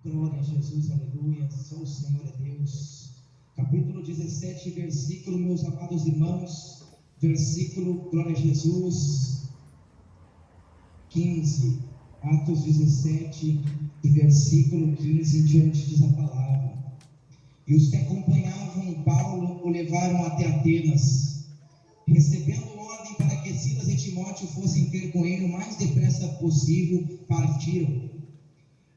Glória a Jesus, aleluia, só o Senhor é Deus. Capítulo 17, versículo, meus amados irmãos, versículo, glória a Jesus, 15, Atos 17, e versículo 15 em diante diz a palavra. E os que acompanhavam Paulo o levaram até Atenas, recebendo ordem para que Silas e Timóteo fossem ter com ele o mais depressa possível, partiram.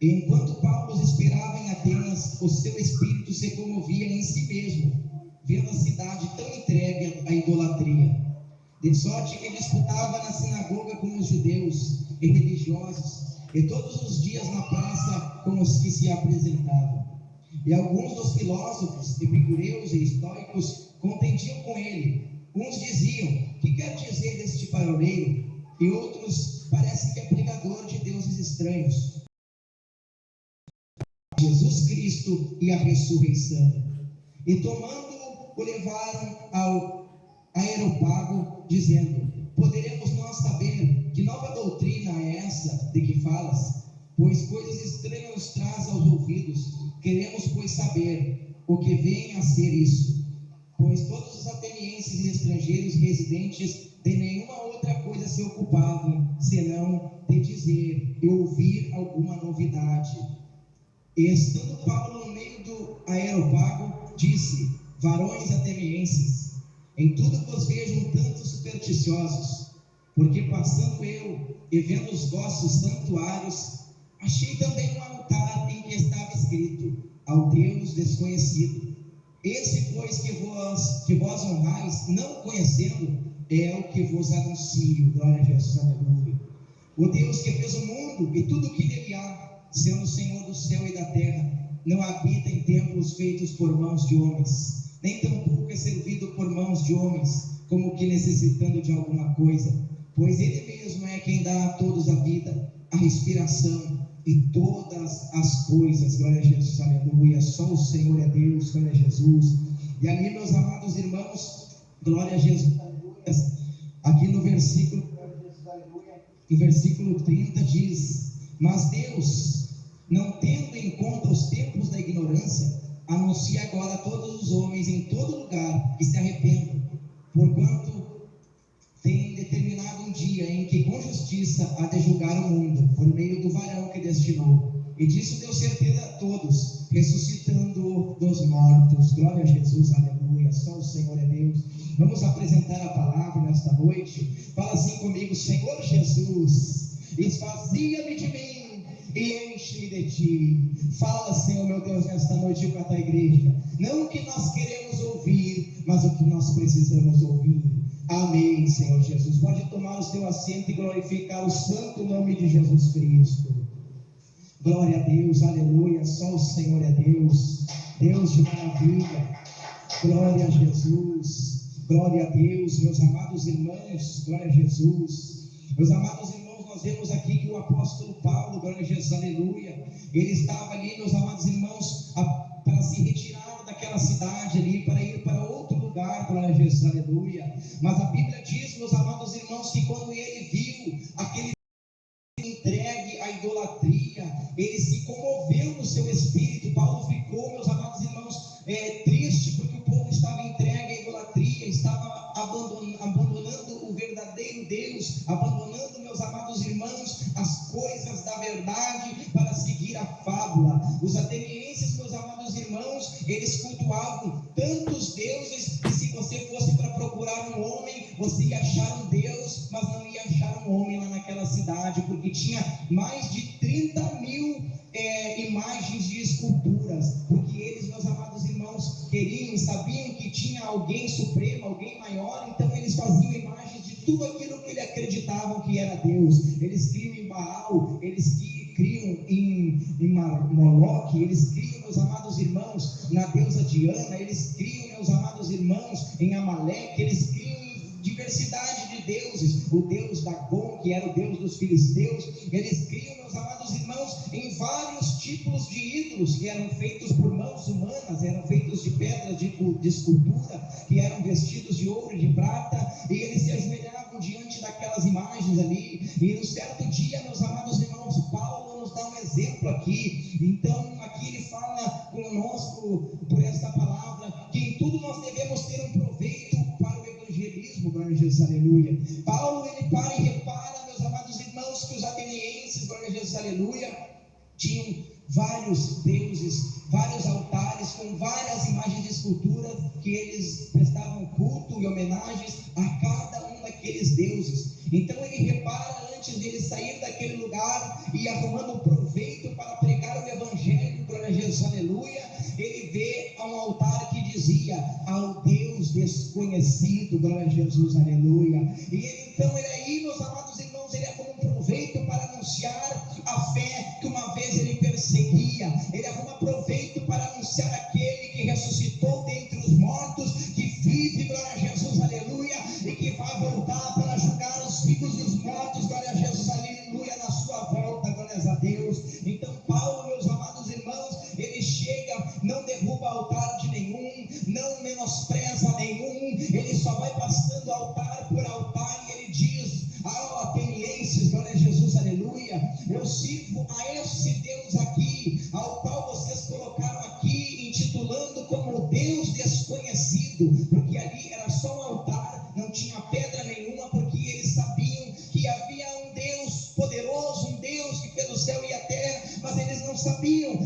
Enquanto Paulo os esperava em Atenas, o seu espírito se comovia em si mesmo, vendo a cidade tão entregue à idolatria, de sorte que disputava na sinagoga com os judeus e religiosos, e todos os dias na praça com os que se apresentavam. E alguns dos filósofos, epicureus e estoicos contendiam com ele. Uns diziam: que quer dizer deste paroleiro? E outros: parece que é pregador de deuses estranhos. Jesus Cristo e a ressurreição. E tomando-o, o levaram ao Areópago, dizendo: poderemos nós saber que nova doutrina é essa de que falas? Pois coisas estranhas nos traz aos ouvidos. Queremos, pois, saber o que vem a ser isso. Pois todos os atenienses e estrangeiros residentes de nenhuma outra coisa se ocupavam, senão de dizer e ouvir alguma novidade. E estando Paulo no meio do Areópago, disse: varões atenienses, em tudo vos vejo um tanto supersticiosos, porque passando eu e vendo os vossos santuários, achei também um altar em que estava escrito: ao Deus desconhecido. Esse, pois, que vós honrais, não conhecendo, é o que vos anuncio. Glória a Jesus, aleluia. O Deus que fez o mundo e tudo o que nele há, sendo o Senhor do céu e da terra, não habita em templos feitos por mãos de homens, nem tampouco é servido por mãos de homens, como que necessitando de alguma coisa, pois Ele mesmo é quem dá a todos a vida, a respiração e todas as coisas. Glória a Jesus, aleluia, só o Senhor é Deus, glória a Jesus. E ali, meus amados irmãos, glória a Jesus, aleluia, aqui no versículo, em versículo 30 diz: mas Deus, não tendo em conta os tempos da ignorância, anuncia agora a todos os homens em todo lugar que se arrependam, porquanto tem determinado um dia em que com justiça há de julgar o mundo, por meio do varão que destinou. E disso deu certeza a todos, ressuscitando dos mortos. Glória a Jesus, aleluia, só o Senhor é Deus. Vamos apresentar a palavra nesta noite. Fala assim comigo: Senhor Jesus, esvazia-me de mim e enche-me de ti. Fala, Senhor meu Deus, nesta noite para a tua igreja, não o que nós queremos ouvir, mas o que nós precisamos ouvir. Amém, Senhor Jesus. Pode tomar o seu assento e glorificar o santo nome de Jesus Cristo. Glória a Deus, aleluia, só o Senhor é Deus, Deus de maravilha. Glória a Jesus, glória a Deus, meus amados irmãos, glória a Jesus. Meus amados irmãos, nós vemos aqui que o apóstolo Paulo, glória a Jesus, aleluia, ele estava ali, meus amados irmãos, para se retirar daquela cidade ali, para ir para outro lugar, glória a Jesus, aleluia. Mas a Bíblia diz, meus amados irmãos, que quando ele viu aquele entregue à idolatria, ele se comoveu no seu espírito. Paulo ficou, meus amados irmãos, triste, porque o povo estava entregue à idolatria, estava abandonando o verdadeiro Deus, abandonando, meus amados irmãos, as coisas da verdade para seguir a fábula. Os atenienses, meus amados irmãos, eles cultuavam tantos deuses que se você fosse para procurar um homem, você ia achar um Deus, mas não ia achar um homem lá naquela cidade, porque tinha mais de 30 mil imagens de esculturas, porque eles, meus amados irmãos, queriam e sabiam que tinha alguém supremo, alguém maior, então eles faziam imagens de tudo aquilo que eles acreditavam que era Deus. Eles criam em Baal, eles criam em Moloque, eles criam, meus amados irmãos, na deusa Diana, eles criam, meus amados irmãos, em Amaleque, eles criam em diversidade de deuses, o deus Dagon, que era o deus dos filisteus. Eles criam, meus amados irmãos, em vários tipos de ídolos que eram feitos por mãos humanas, eram feitos de pedras de escultura, que eram vestidos de ouro e de prata, e eles se ajoelhavam diante daquelas imagens ali. E no certo dia, meus amados irmãos, Paulo nos dá um exemplo aqui. Então Jesus, aleluia. Paulo, ele para e repara, meus amados irmãos, que os atenienses, glória a Jesus, aleluia, tinham vários deuses, vários altares com várias imagens de escultura que eles prestavam culto e homenagens a cada um daqueles deuses. Então ele repara, antes de ele sair daquele lugar e arrumando proveito para pregar o evangelho, glória a Jesus, aleluia, ele vê um altar que dizia ao Deus desconhecido, glória a Jesus, aleluia. E ele, então, ele aí, meus amados irmãos, ele arruma um proveito para anunciar a fé que uma vez ele perseguia. Ele arruma proveito para anunciar aquele que ressuscitou dentre os mortos, que vive, glória a Jesus, aleluia, e que vai voltar para julgar os vivos e os mortos, glória a Jesus, aleluia, na sua volta, glórias a Deus. Então Paulo, meus amados irmãos, ele chega, não derruba altar de nenhum, não menospreza nenhum, ele só vai passando altar por altar, e ele diz: atenienses, glória a Jesus, aleluia, eu sirvo a esse Deus aqui, ao qual vocês colocaram aqui, intitulando como Deus desconhecido, porque ali era só um altar, não tinha pedra nenhuma, porque eles sabiam que havia um Deus poderoso, um Deus que fez o céu e a terra, mas eles não sabiam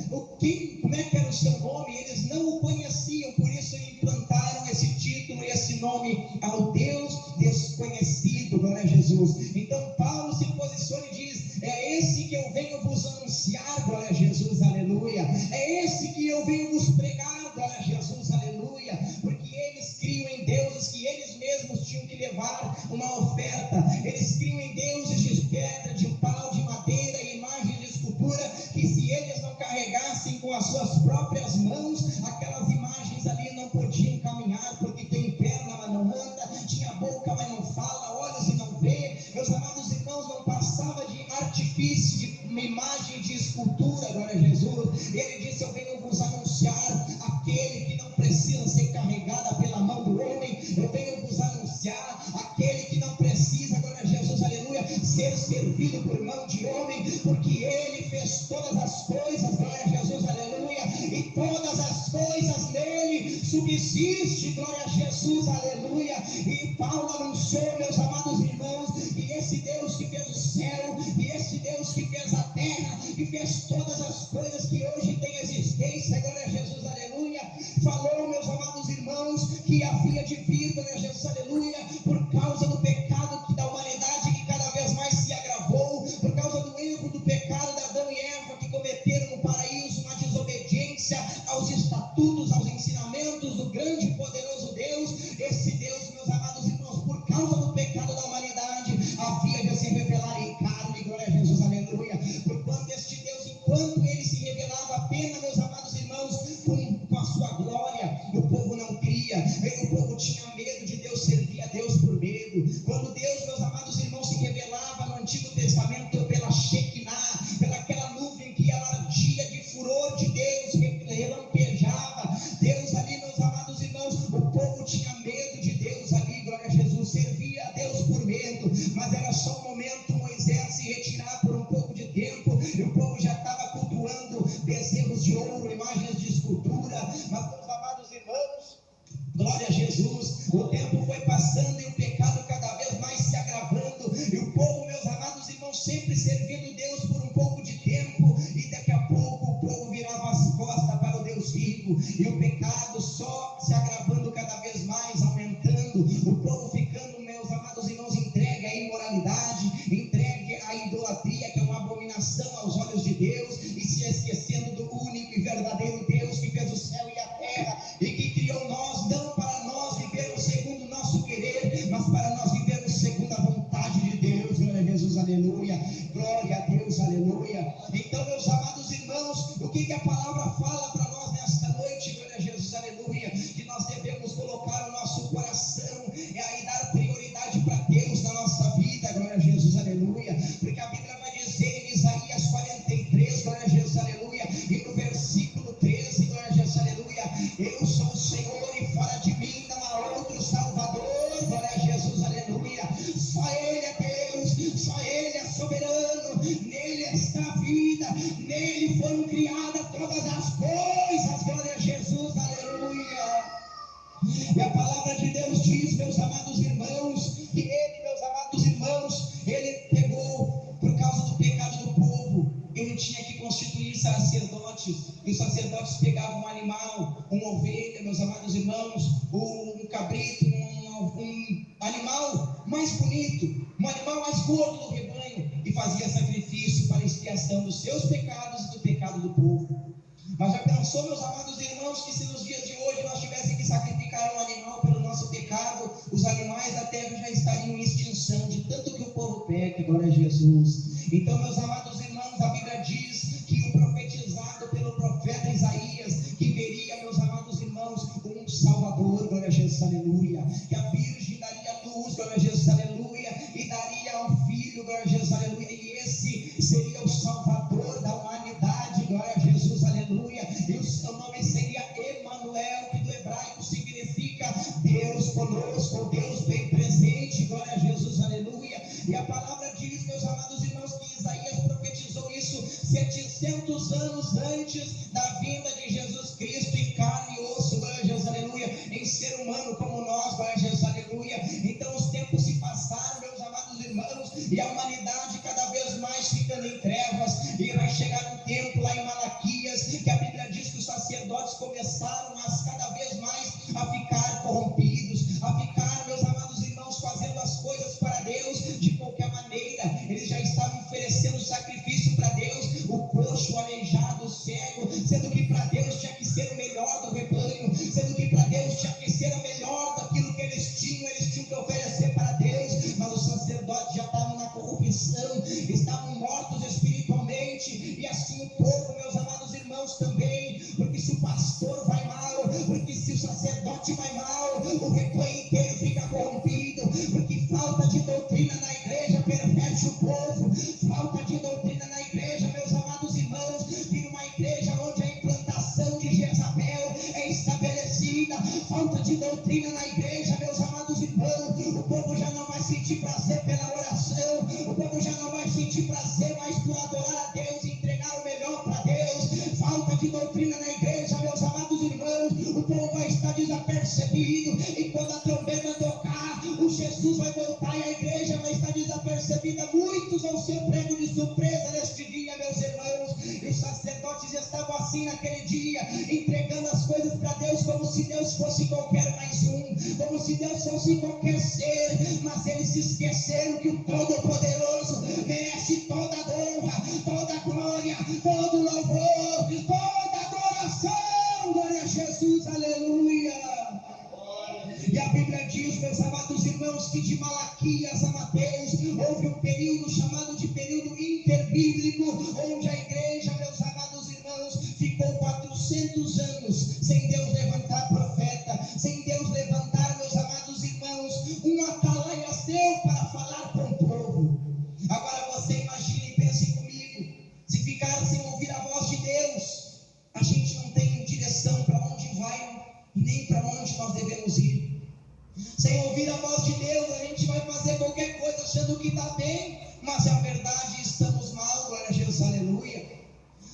como é que era o seu nome, eles não o conheciam, por isso implantaram esse título, esse nome, ao Deus desconhecido, glória a Jesus. Então Paulo se posiciona e diz: é esse que eu venho vos anunciar, glória a Jesus, aleluia, é esse que eu venho vos pregar, glória a Jesus, aleluia, porque eles criam em deuses que eles mesmos tinham que levar uma oferta, eles criam em deuses de pedra, de pau, de madeira e imagens de escultura, que se eles não carregassem com as suas próprias mãos, aquelas imagens ali não podiam caminhar, porque tem perna, mas não anda, tinha boca, mas não fala, olhos e não vê. Meus amados irmãos, não passava de artifício, de uma imagem de escultura, glória a Jesus. Ele disse: eu venho vos anunciar aquele que não precisa ser carregado pela mão do homem, eu venho vos anunciar aquele que não precisa, glória a Jesus, aleluia, ser servido por mão de homem, porque ele fez todas as coisas, glória a Jesus, aleluia, e todas as coisas nele subsiste, glória a Jesus, aleluia. E Paulo anunciou, meus amados irmãos, e esse Deus que fez o céu, e esse Deus que fez a terra, que fez todas as coisas que hoje têm existência, glória a Jesus, aleluia, falou, meus amados irmãos, que havia de vir, glória a Jesus, aleluia, por causa do pecado da humanidade que cada vez mais se agravou, por causa do erro do pecado de Adão e Eva, que cometeram no paraíso uma desobediência aos estatutos, aos ensinamentos do grande e poderoso Deus. Esse Deus, meus amados irmãos, por causa do pecado da humanidade, havia de se revelar em carne, glória a Jesus, aleluia. Porquanto este Deus, enquanto ele se revelava apenas, meus amados irmãos, com a sua glória, o povo não cria, o povo tinha medo de Deus, servia a Deus por medo. Quando Deus, meus amados irmãos, se revelava no Antigo Testamento pela Shekinah, pelaquela nuvem que ela ardia de furor de Deus, relampejava Deus ali, meus amados irmãos, o povo tinha medo de Deus ali, glória a Jesus, servia a Deus por medo, mas era só um momento. Moisés se retirar por um pouco de tempo, e o povo já estava cultuando bezerros de ouro, imagens de escultura. Mas, meus amados irmãos, glória a Jesus, o tempo foi passando e o pecado cada vez mais se agravando, e o povo, meus amados irmãos, sempre servindo Deus por um pouco de tempo, e daqui a pouco o povo virava as costas para o Deus vivo, e o pecado só se agravando cada vez mais, aumentando, o povo ficando, meus amados irmãos, entregue à imoralidade, entregue à idolatria, que é uma abominação aos olhos de Deus, e se esquecendo do único e verdadeiro Deus que fez o céu e a terra, e que criou nós, não para nós vivermos segundo o nosso querer, mas para nós vivermos segundo a vontade de Deus, glória a Jesus, aleluia, glória a Deus, aleluia. Então, meus amados irmãos, o que a palavra fala para nós nesta noite, glória a Jesus, aleluia, que nós devemos colocar o nosso coração e aí dar prioridade para Deus na nossa vida, glória a Jesus, aleluia, porque a Bíblia vai dizer em Isaías 43, glória a Jesus, aleluia, e no versículo 13, glória a Jesus, aleluia, eu sou o Senhor e fora de mim não há outro Salvador, glória a Jesus, aleluia, só Ele é Deus, só Ele é soberano, nele está a vida, nele foram criadas todas as coisas, glória a Jesus, aleluia. E a palavra de Deus diz, meus amados irmãos, que e os sacerdotes pegavam um animal, uma ovelha, meus amados irmãos, um cabrito, um animal mais bonito, um animal mais gordo do rebanho, e fazia sacrifício para a expiação dos seus pecados e do pecado do povo. Mas já pensou, meus amados irmãos, que se nos dias de hoje nós tivéssemos que sacrificar um animal pelo nosso pecado, os animais da terra já estariam em extinção, de tanto que o povo peca, glória a Jesus. Então, meus amados irmãos, a Bíblia diz que o profetizado pelo profeta Isaías, que veria, meus amados irmãos, um Salvador, glória a Jesus, aleluia, que a Virgem daria luz, glória a Jesus, aleluia, e daria ao Filho, glória a Jesus, aleluia, e esse seria o Salvador da humanidade, glória a Jesus, aleluia, e o seu nome seria Emanuel, que do hebraico significa Deus conosco, Deus bem presente, glória a Jesus, aleluia. E a palavra diz, meus amados irmãos, que Isaías profetizou isso 700 anos antes da vinda de Jesus Cristo em carne e osso, glória a Jesus, aleluia, em ser humano como nós, glória a Jesus, aleluia. Então os tempos se passaram, meus amados irmãos, e a humanidade cada vez mais ficando em trevas, e vai chegar um tempo lá em Malaquias, que a Bíblia diz que os sacerdotes começaram a cada vez mais a ficar corrompidos, a ficar, meus amados irmãos, fazendo as coisas para Deus de qualquer maneira. Eles já estavam oferecendo sacrifício para Deus, o coxo, o aleijado, o cego, sendo que para Deus tinha que ser o melhor do rebanho, sendo que para Deus tinha que ser o melhor daquilo que eles tinham que oferecer para Deus. Mas os sacerdotes já estavam na corrupção, estavam mortos espiritualmente, e assim o povo, meus amados irmãos, também, porque se o pastor vai mal, porque se o sacerdote vai mal, o rebanho inteiro fica corrompido, porque falta de doutrina na igreja perverte o povo, falta de doutrina na igreja, meus amados irmãos, vira uma igreja onde a implantação de Jezabel é estabelecida, falta de doutrina na igreja, meus amados irmãos, o povo já não vai sentir prazer pela oração, o povo já não vai sentir prazer mais por adorar a Deus e entregar o melhor para Deus, falta de doutrina na igreja, meus amados irmãos, o povo vai estar desapercebido, e quando a trombeta tocar, o Jesus vai voltar e a igreja vai estar desapercebida, muitos vão ser pegos de surpresa neste dia, meus irmãos, e os sacerdotes estavam assim naquele dia, entregando as coisas para Deus, como se Deus fosse qualquer mais um, como se Deus fosse qualquer ser, mas eles se esqueceram que o Todo-Poderoso merece toda a honra, toda a glória, todo o louvor, toda a adoração, glória a Jesus, aleluia. E a Bíblia diz, meus amados irmãos, que de Malaquias a Mateus houve um período chamado de período interbíblico, onde a igreja, meus amados irmãos, ficou 400 anos sem Deus levantar profeta, sem Deus levantar, meus amados irmãos, um atalaia seu para falar com o povo. Agora você imagine e pense comigo, se ficar sem ouvir a voz de Deus, a gente não tem direção para onde vai, nem para onde nós devemos ir. Sem ouvir a voz de Deus, a gente vai fazer qualquer coisa achando que está bem, mas é a verdade, estamos mal, glória a Jesus, aleluia.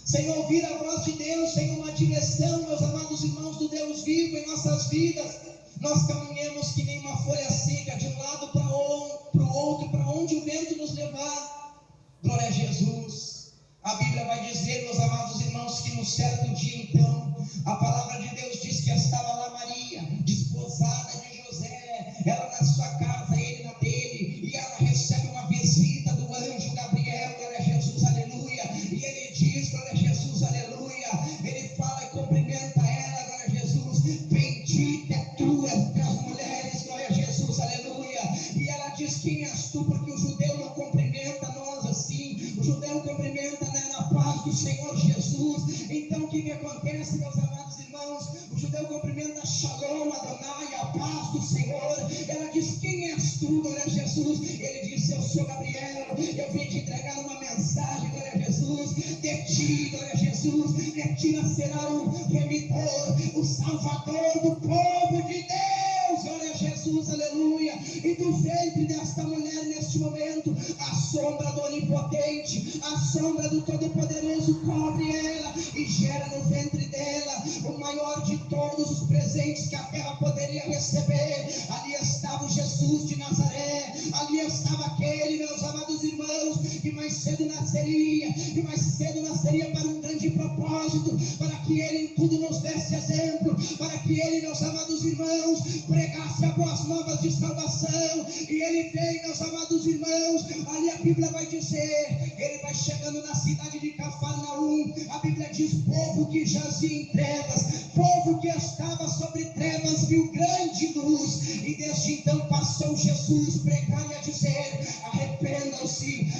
Sem ouvir a voz de Deus, sem uma direção, meus amados irmãos, do Deus vivo em nossas vidas, nós caminhamos que nem uma folha seca, de um lado para o outro, para onde o vento nos levar, glória a Jesus. A Bíblia vai dizer, meus amados irmãos, que no certo dia então, a palavra de Deus diz que estava lá Maria, desposada de José, ela na sua casa, ele na dele, e ela recebe uma visita do anjo Gabriel, glória a Jesus, aleluia, e ele diz, glória a Jesus, aleluia, ele fala e cumprimenta ela, glória a Jesus, bendita é tu entre as mulheres, glória a Jesus, aleluia, e ela diz, quem és tu, porque o judeu não cumprimenta nós assim, o judeu cumprimenta, né, na paz do Senhor Jesus. Então o que acontece, meus amados irmãos? O judeu cumprimenta Shalom Adonai, a paz do Senhor. Ela diz, quem és tu, glória a Jesus? Ele disse, eu sou Gabriel, eu vim te entregar uma mensagem, glória a Jesus, de ti, glória a Jesus, de ti nascerá o remidor, o salvador do povo de Deus, glória a Jesus, aleluia. E do ventre desta mulher neste momento, a sombra do Onipotente, a sombra do Todo-Poderoso cobre ela e gera no ventre dela o maior de todos os presentes que a terra poderia receber. Ali estava o Jesus de Nazaré, ali estava aquele, meus amados irmãos, que mais cedo nasceria, e mais cedo nasceria para um grande propósito, para que Ele em tudo nos desse exemplo, para que Ele, meus amados irmãos, pregasse as boas novas de salvação. E Ele veio, meus amados irmãos, ali a Bíblia vai dizer, Ele vai chegando na cidade de Cafarnaum, a Bíblia diz, povo que jazia em trevas, povo que estava sobre trevas, viu grande luz, e desde então passou Jesus pregando e a dizer, arrependam-se,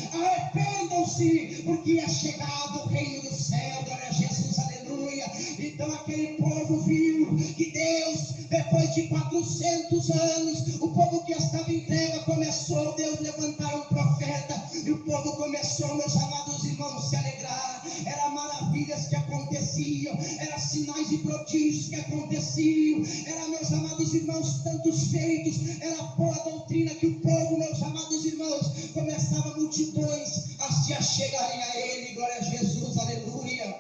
porque é chegado o reino do céu, glória a Jesus, aleluia. Então aquele povo viu que Deus, depois de 400 anos, o povo que estava em treva começou, Deus levantar um profeta, e o povo começou, meus amados irmãos, se alegrar. Eram maravilhas que aconteciam, eram sinais e prodígios que aconteciam, eram, meus amados irmãos, tantos feitos, era boa doutrina que o povo, meus amados irmãos, começava multidões a se achegarem a Ele, glória a Jesus, aleluia,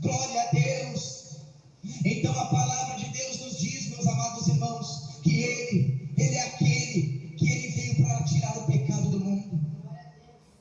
glória a Deus. Então a palavra de Deus nos diz, meus amados irmãos, que Ele é aquele que Ele veio para tirar o pecado do mundo.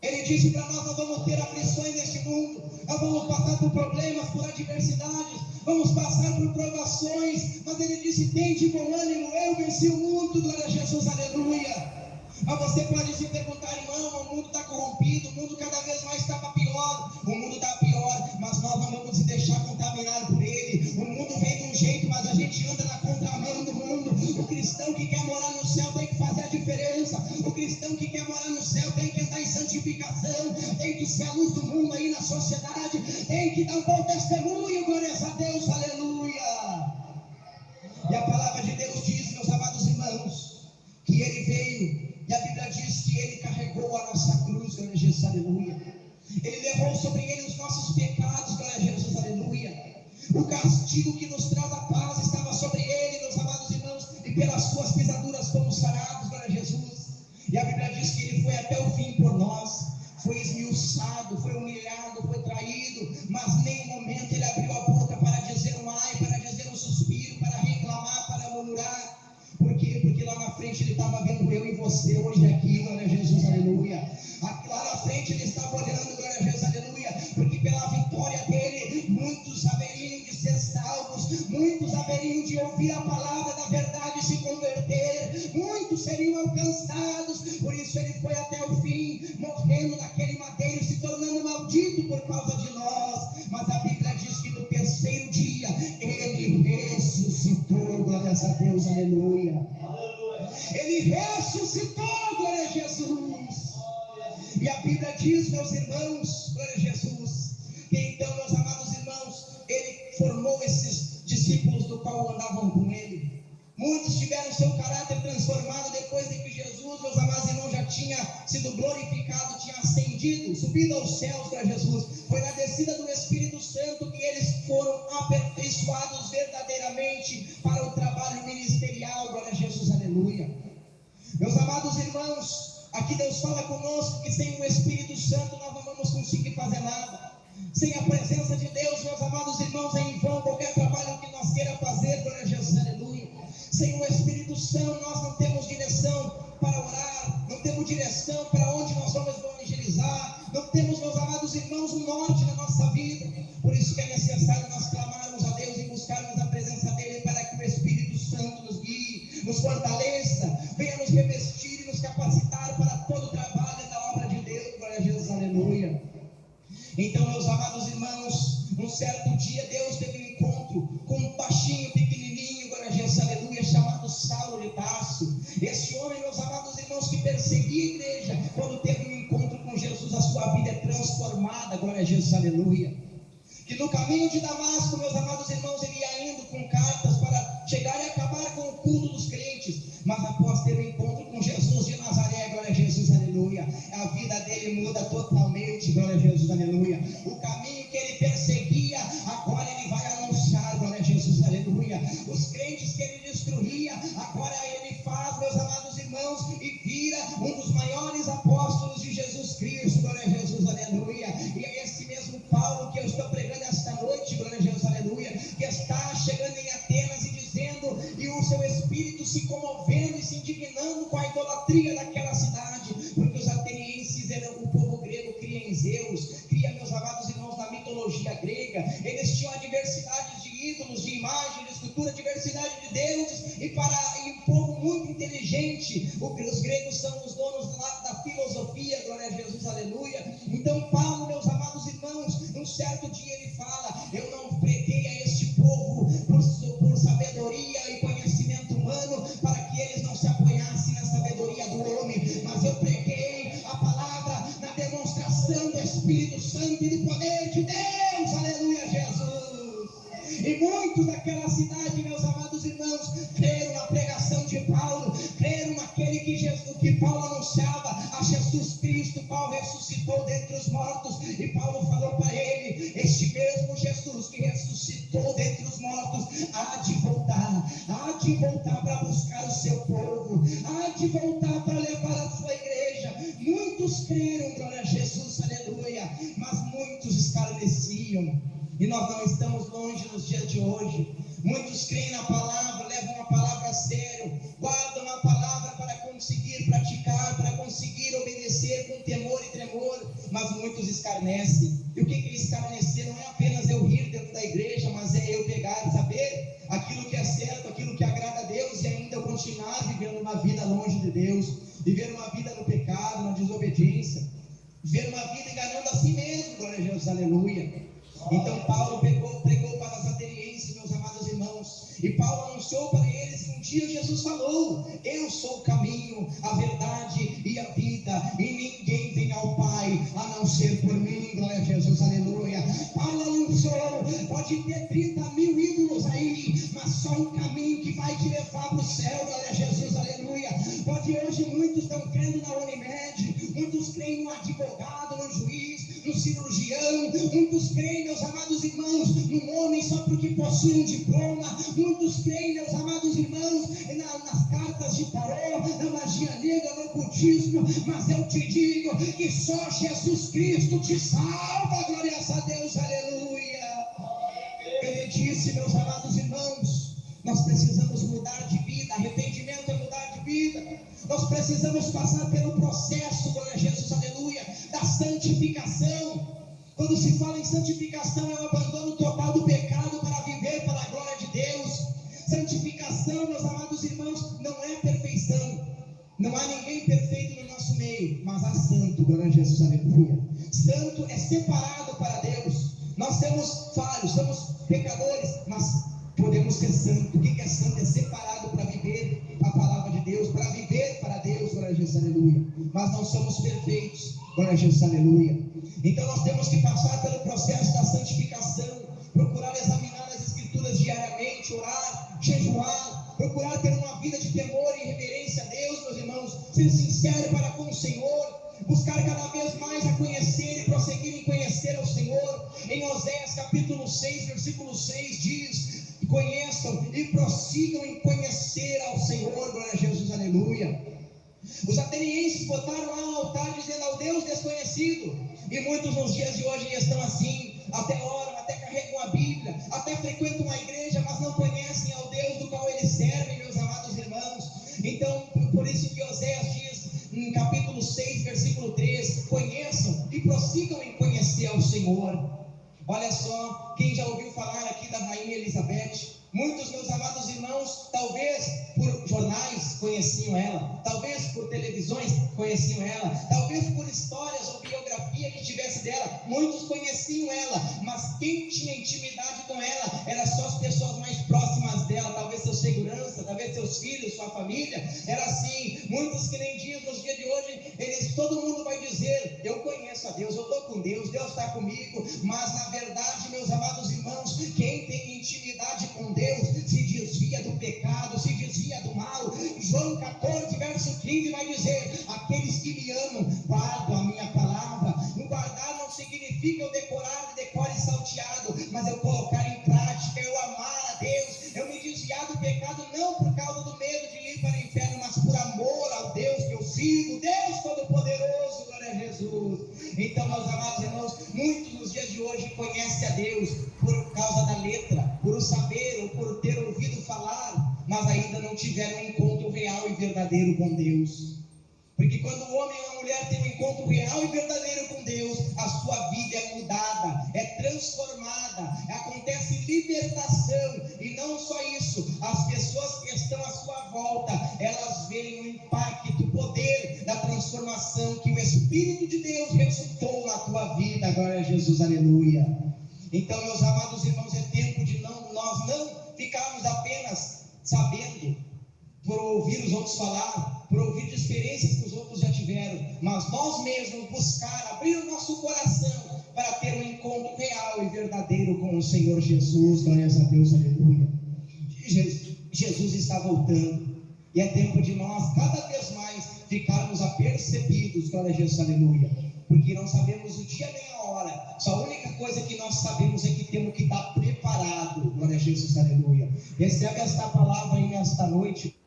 Ele disse para nós vamos ter aflições neste mundo, nós vamos passar por problemas, por adversidades, vamos passar por provações, mas Ele disse, tem de bom ânimo, eu venci o mundo, glória a Jesus, aleluia. Mas você pode se perguntar, irmão, o mundo está corrompido, o mundo cada vez mais está pior, o mundo está pior, mas nós não vamos se deixar contaminar por ele. O mundo vem de um jeito, mas a gente anda na contramão do mundo. O cristão que quer morar no céu tem que fazer a diferença, o cristão que quer morar no céu tem que andar em santificação, tem que ser a luz do mundo aí na sociedade, tem que dar um bom testemunho, glórias a Deus, aleluia. E a palavra de Deus diz, meus amados irmãos, que Ele veio, e a Bíblia diz que Ele carregou a nossa cruz, glória a Jesus, aleluia. Ele levou sobre Ele os nossos pecados, glória a Jesus, aleluia. O castigo que nos traz a paz estava sobre Ele, meus amados irmãos, e pelas suas pisaduras fomos sarados, glória a Jesus. E a Bíblia diz que Ele foi até o fim por nós, foi esmiuçado, foi humilhado, foi traído, mas em nenhum momento Ele abriu a boca para dizer um ai, para dizer um suspiro, para reclamar, para murmurar. Por quê? Porque lá na frente Ele estava vendo eu e você hoje aqui, glória a Jesus, aleluia. Lá na frente Ele estava olhando, glória a Jesus, aleluia, porque pela vitória dEle, muitos haveriam de ser salvos, muitos haveriam de ouvir a palavra da verdade e se converter, muitos seriam alcançados. Por isso Ele foi até o fim, morrendo naquele madeiro, se tornando maldito por causa de nós. Mas a Bíblia diz que no terceiro dia Ele ressuscitou, glória a Deus, aleluia. Ele ressuscitou, glória a Jesus. E a Bíblia diz, meus irmãos, glória a Jesus, que então, meus amados irmãos, Ele formou esses discípulos do qual andavam com Ele. Muitos tiveram seu caráter transformado depois de que Jesus, meus amados irmãos, já tinha sido glorificado, tinha ascendido, subido aos céus para Jesus. Foi na descida do Espírito Santo que eles foram aperfeiçoados verdadeiramente para o trabalho ministerial, glória a Jesus, aleluia. Meus amados irmãos, aqui Deus fala conosco que sem o Espírito Santo nós não vamos conseguir fazer nada. Sem a presença de Deus, meus amados irmãos, é em vão qualquer trabalho que nós queira fazer, glória a Jesus, aleluia. Sem o Espírito Santo nós não temos direção para orar, não temos direção para onde nós vamos evangelizar, não temos, meus amados irmãos, um norte na nossa vida. Por isso que é necessário nós clamarmos a Deus e buscarmos a presença dEle, para que o Espírito Santo nos guie, nos fortaleça, venha nos revestir e nos capacitar para todo o trabalho da obra de Deus, glória a Jesus, aleluia. Então, meus amados irmãos, um certo dia Deus teve um encontro com um baixinho, pequenininho, glória a Jesus, aleluia, chamado Saulo de Tarso. Esse homem, meus amados irmãos, que perseguia a igreja, quando teve um encontro com Jesus, a sua vida é transformada, glória a Jesus, aleluia. Que no caminho de Damasco, meus amados irmãos, ele ia indo com cartas para chegar e acabar com o culto dos crentes, mas após ter um encontro com Jesus de Nazaré, glória a Jesus, aleluia, a vida dele muda totalmente, glória a Jesus, aleluia. O caminho que ele perseguia, agora ele vai anunciar, glória a Jesus, aleluia. Os crentes que ele destruía, agora ele faz, meus amados irmãos, e vira um dos maiores apóstolos de Jesus Cristo, glória a Jesus, aleluia. E é esse mesmo Paulo que eu estou pregando esta noite, glória a Jesus, aleluia, que está chegando em Atenas e dizendo, e o seu espírito se comovendo e se indignando com a idolatria daquela cidade, porque os atenienses eram o povo grego existiam a diversidade de ídolos, de imagem, de escultura, diversidade de deuses, e um povo muito inteligente. Os gregos são os donos da filosofia, glória a Jesus, aleluia. Então Paulo, meus amados irmãos, um certo dia ele fala: eu não preguei a este povo por sabedoria e conhecimento humano, para que eles não se apoiassem na sabedoria do homem, mas eu preguei a palavra na demonstração do Espírito Santo e do poder de Deus, aleluia, Jesus. E muitos daquela cidade, meus amados irmãos, creram na pregação de Paulo, creram naquele que Paulo anunciava, a Jesus Cristo. Paulo ressuscitou dentre os mortos, e Paulo falou para ele: este mesmo Jesus que ressuscitou dentre os mortos há de voltar para buscar o seu povo, há de voltar para levar a sua igreja. Muitos creram, glória a Jesus, aleluia, mas muitos escarneciam. E nós não estamos longe nos dias de hoje. Muitos creem na palavra, levam a palavra a sério, guardam a palavra para conseguir praticar, para conseguir obedecer com temor e tremor, mas muitos escarnecem. E o que é escarnecer? Não é apenas eu rir dentro da igreja, mas é eu pegar e saber aquilo que é certo, aquilo que agrada a Deus, e ainda eu continuar vivendo uma vida longe de Deus, viver uma vida no pecado, na desobediência, viver uma vida enganando a si mesmo, glória a Jesus, aleluia. Então Paulo pregou para os atenienses, meus amados irmãos, e Paulo anunciou para eles que um dia Jesus falou: eu sou o caminho, a verdade e a vida, e ninguém vem ao Pai a não ser por mim, glória a Jesus, aleluia. Paulo anunciou: pode ter 30 mil ídolos aí, mas só um caminho que vai te levar para o céu, glória a Jesus, aleluia. Pode hoje muitos estão crendo na Unimed, muitos creem no advogado, no juiz, no cirurgião, muitos creem, meus amados irmãos, no homem só porque possui um diploma, muitos creem, meus amados irmãos, nas cartas de tarô, na magia negra, no ocultismo, mas eu te digo que só Jesus Cristo te salva, glórias a Deus, aleluia. Ele disse, meus amados irmãos, nós precisamos mudar de vida. Arrependimento é mudar de vida. Nós precisamos passar pelo processo, glória a Jesus, aleluia, da santificação. Quando se fala em santificação, é o abandono total do pecado para viver para a glória de Deus. Santificação, meus amados irmãos, não é perfeição. Não há ninguém perfeito no nosso meio, mas há santo, glória a Jesus, aleluia. Santo é separado para Deus. Nós somos falhos, somos pecadores, mas podemos ser santo. O que é santo? É separado para viver a palavra de Deus, para viver para Deus, glória a Jesus, aleluia. Mas não somos perfeitos, glória a Jesus, aleluia. Então nós temos que passar pelo processo da santificação, procurar examinar as escrituras diariamente, orar, jejuar, procurar ter uma vida de temor e reverência a Deus, meus irmãos, ser sincero para com o Senhor, buscar cada vez mais a conhecer e prosseguir em conhecer ao Senhor. Em Oséias capítulo 6, versículo 6 diz: conheçam e prossigam em conhecer ao Senhor, glória a Jesus, aleluia. Os atenienses botaram lá no altar dizendo ao Deus desconhecido, e muitos nos dias de hoje estão assim, até oram, até carregam a Bíblia, até frequentam a igreja, mas não conhecem ao Deus do qual eles servem, meus amados irmãos. Então, por isso que Oséias diz, em capítulo 6, versículo 3, conheçam e prossigam em conhecer ao Senhor. Olha só, quem já ouviu falar aqui da Rainha Elizabeth? Muitos, meus amados irmãos, talvez por jornais conheciam ela, talvez por televisões conheciam ela, talvez por histórias ou biografia que tivesse dela, muitos conheciam ela, mas quem tinha intimidade com ela era só as pessoas mais próximas dela, talvez seu segurança, talvez seus filhos, sua família. Era assim, muitos que nem dias nos dias de hoje, todo mundo vai dizer: eu conheço a Deus, eu estou com Deus, Deus está comigo, mas na verdade, meus amados irmãos, quem tem intimidade com Deus se desvia do pecado, se desvia do mal. João 14, verso 15 vai dizer: aqueles que me amam guardam a minha palavra. O guardar não significa eu decorar de decore salteado, mas eu colocar em prática, eu amar a Deus, eu me desviar do pecado, não por causa do medo de ir para o inferno, mas por amor ao Deus que eu sigo, Deus Todo-Poderoso, glória a Jesus. Então, meus amados irmãos, muitos nos dias de hoje conhecem a Deus por causa da letra, por o saber ou por ter ouvido falar, mas ainda não tiveram um encontro real e verdadeiro com Deus. Porque quando o homem ou a mulher tem um encontro real e verdadeiro com Deus, a sua vida é mudada, é transformada, acontece libertação. E não só isso, as pessoas que estão à sua volta, elas veem o impacto, o poder da transformação que o Espírito de Deus resultou na tua vida. Glória a Jesus, aleluia. Então, meus amados irmãos, é tempo de nós não ficarmos apenas sabendo por ouvir os outros falar, por ouvir de experiências que os outros já tiveram, mas nós mesmos buscar, abrir o nosso coração para ter um encontro real e verdadeiro com o Senhor Jesus. Glórias a Deus, aleluia. Jesus está voltando, e é tempo de nós cada vez mais ficarmos apercebidos. Glória a Jesus, aleluia, porque não sabemos o dia nem a hora. Só a única coisa que nós sabemos é que temos que estar preparado. Glória a Jesus, aleluia. Recebe esta palavra aí nesta noite.